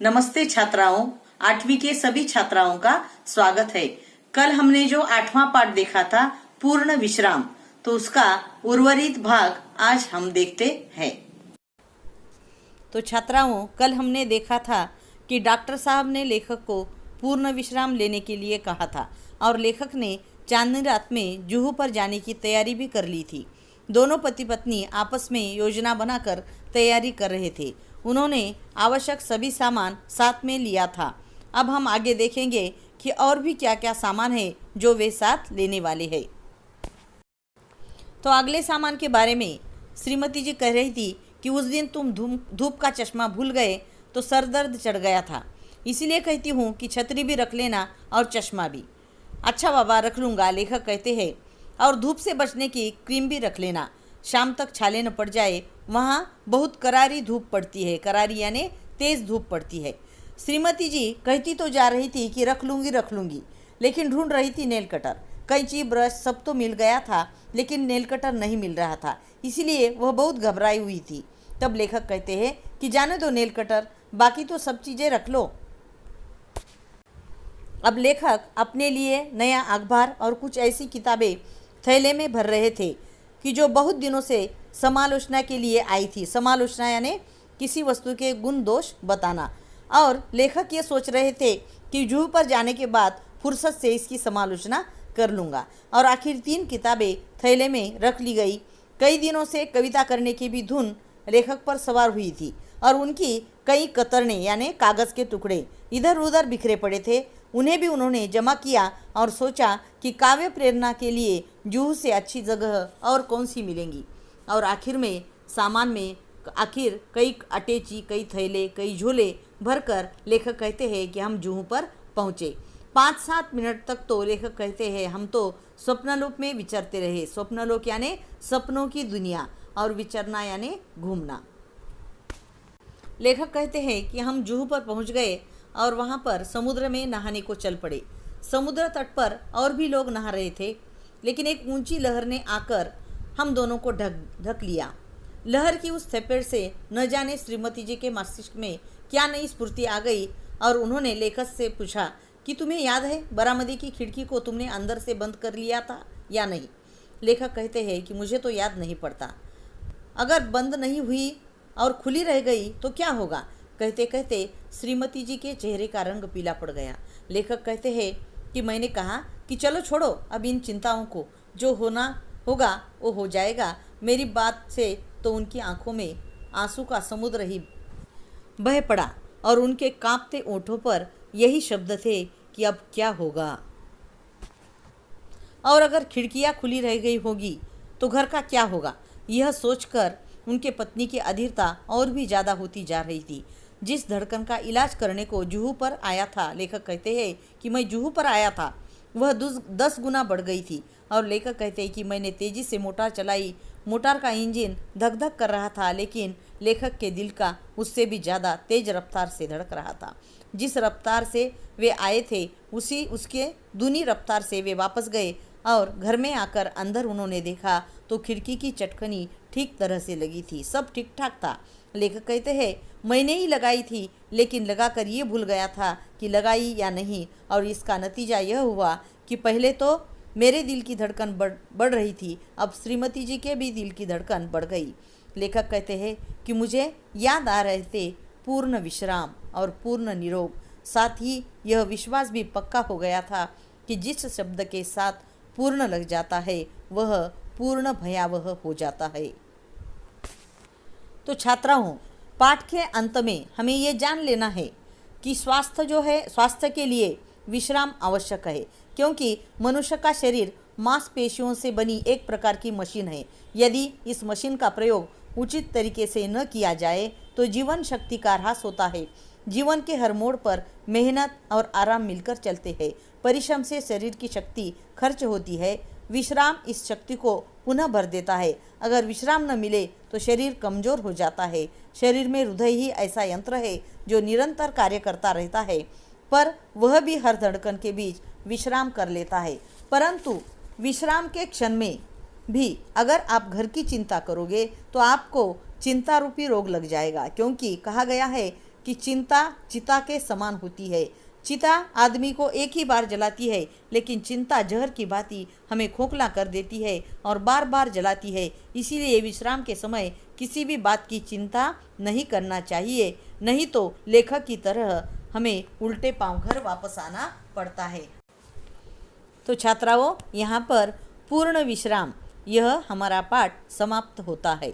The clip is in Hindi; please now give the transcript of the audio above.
नमस्ते छात्राओं, 8वीं के सभी छात्राओं का स्वागत है। कल हमने जो 8वां पाठ देखा था पूर्ण विश्राम, तो उसका उर्वरित भाग आज हम देखते हैं। तो छात्राओं, कल हमने देखा था कि डॉक्टर साहब ने लेखक को पूर्ण विश्राम लेने के लिए कहा था और लेखक ने चांदनी रात में जुहू पर जाने की तैयारी भी कर ली थी। दोनों पति पत्नी आपस में योजना बनाकर तैयारी कर रहे थे। उन्होंने आवश्यक सभी सामान साथ में लिया था। अब हम आगे देखेंगे कि और भी क्या क्या सामान है जो वे साथ लेने वाले हैं। तो अगले सामान के बारे में श्रीमती जी कह रही थी कि उस दिन तुम धूप का चश्मा भूल गए तो सर दर्द चढ़ गया था, इसीलिए कहती हूँ कि छतरी भी रख लेना और चश्मा भी। अच्छा बाबा, रख लूँगा, लेखक कहते हैं। और धूप से बचने की क्रीम भी रख लेना, शाम तक छाले न पड़ जाए। वहाँ बहुत करारी धूप पड़ती है, करारी यानी तेज़ धूप पड़ती है। श्रीमती जी कहती तो जा रही थी कि रख लूँगी, लेकिन ढूंढ रही थी नेल कटर, कैंची, ब्रश सब तो मिल गया था, लेकिन नेल कटर नहीं मिल रहा था, इसीलिए वह बहुत घबराई हुई थी। तब लेखक कहते हैं कि जाने दो नेल कटर, बाकी तो सब चीज़ें रख लो। अब लेखक अपने लिए नया अखबार और कुछ ऐसी किताबें थैले में भर रहे थे कि जो बहुत दिनों से समालोचना के लिए आई थी। समालोचना यानी किसी वस्तु के गुण दोष बताना। और लेखक ये सोच रहे थे कि जुहू पर जाने के बाद फुर्सत से इसकी समालोचना कर लूँगा। और आखिर 3 किताबें थैले में रख ली गई। कई दिनों से कविता करने की भी धुन लेखक पर सवार हुई थी और उनकी कई कतरने यानी कागज़ के टुकड़े इधर उधर बिखरे पड़े थे। उन्हें भी उन्होंने जमा किया और सोचा कि काव्य प्रेरणा के लिए जुहू से अच्छी जगह और कौन सी मिलेंगी। और आखिर में सामान में कई अटैची, कई थैले, कई झोले भरकर लेखक कहते हैं कि हम जुहू पर पहुँचे। 5-7 मिनट तक तो लेखक कहते हैं हम तो स्वप्नलोक में विचरते रहे। स्वप्नलोक यानी सपनों की दुनिया और विचरना यानी घूमना। लेखक कहते हैं कि हम जुहू पर पहुंच गए और वहां पर समुद्र में नहाने को चल पड़े। समुद्र तट पर और भी लोग नहा रहे थे, लेकिन एक ऊंची लहर ने आकर हम दोनों को ढक लिया। लहर की उस थपेड़ से न जाने श्रीमती जी के मस्तिष्क में क्या नई स्फूर्ति आ गई और उन्होंने लेखक से पूछा कि तुम्हें याद है बरामदी की खिड़की को तुमने अंदर से बंद कर लिया था या नहीं। लेखक कहते हैं कि मुझे तो याद नहीं पड़ता। अगर बंद नहीं हुई और खुली रह गई तो क्या होगा। कहते कहते श्रीमती जी के चेहरे का रंग पीला पड़ गया। लेखक कहते हैं कि मैंने कहा कि चलो छोड़ो अब इन चिंताओं को, जो होना होगा वो हो जाएगा। मेरी बात से तो उनकी आंखों में आंसू का समुद्र ही बह पड़ा और उनके कांपते ओंठों पर यही शब्द थे कि अब क्या होगा। और अगर खिड़कियां खुली रह गई होगी तो घर का क्या होगा। यह सोचकर उनके पत्नी की अधीरता और भी ज़्यादा होती जा रही थी। जिस धड़कन का इलाज करने को जुहू पर आया था, लेखक कहते हैं कि मैं जुहू पर आया था, वह 10 गुना बढ़ गई थी। और लेखक कहते हैं कि मैंने तेज़ी से मोटार चलाई। मोटार का इंजन धक धक कर रहा था, लेकिन लेखक के दिल का उससे भी ज़्यादा तेज़ रफ्तार से धड़क रहा था। जिस रफ्तार से वे आए थे उसके दूनी रफ्तार से वे वापस गए और घर में आकर अंदर उन्होंने देखा तो खिड़की की चटकनी ठीक तरह से लगी थी, सब ठीक ठाक था। लेखक कहते हैं मैंने ही लगाई थी, लेकिन लगाकर ये भूल गया था कि लगाई या नहीं। और इसका नतीजा यह हुआ कि पहले तो मेरे दिल की धड़कन बढ़ रही थी, अब श्रीमती जी के भी दिल की धड़कन बढ़ गई। लेखक कहते हैं कि मुझे याद आ रहे थे पूर्ण विश्राम और पूर्ण निरोग। साथ ही यह विश्वास भी पक्का हो गया था कि जिस शब्द के साथ पूर्ण लग जाता है वह पूर्ण भयावह हो जाता है। तो छात्राओं, पाठ के अंत में हमें ये जान लेना है कि स्वास्थ्य के लिए विश्राम आवश्यक है, क्योंकि मनुष्य का शरीर मांसपेशियों से बनी एक प्रकार की मशीन है। यदि इस मशीन का प्रयोग उचित तरीके से न किया जाए तो जीवन शक्ति का ह्रास होता है। जीवन के हर मोड़ पर मेहनत और आराम मिलकर चलते हैं। परिश्रम से शरीर की शक्ति खर्च होती है, विश्राम इस शक्ति को पुनः भर देता है। अगर विश्राम न मिले तो शरीर कमज़ोर हो जाता है। शरीर में हृदय ही ऐसा यंत्र है जो निरंतर कार्य करता रहता है, पर वह भी हर धड़कन के बीच विश्राम कर लेता है। परंतु विश्राम के क्षण में भी अगर आप घर की चिंता करोगे तो आपको चिंता रूपी रोग लग जाएगा, क्योंकि कहा गया है कि चिंता चिता के समान होती है। चिता आदमी को एक ही बार जलाती है, लेकिन चिंता जहर की भांति हमें खोखला कर देती है और बार बार जलाती है। इसीलिए विश्राम के समय किसी भी बात की चिंता नहीं करना चाहिए, नहीं तो लेखक की तरह हमें उल्टे पांव घर वापस आना पड़ता है। तो छात्राओं, यहाँ पर पूर्ण विश्राम यह हमारा पाठ समाप्त होता है।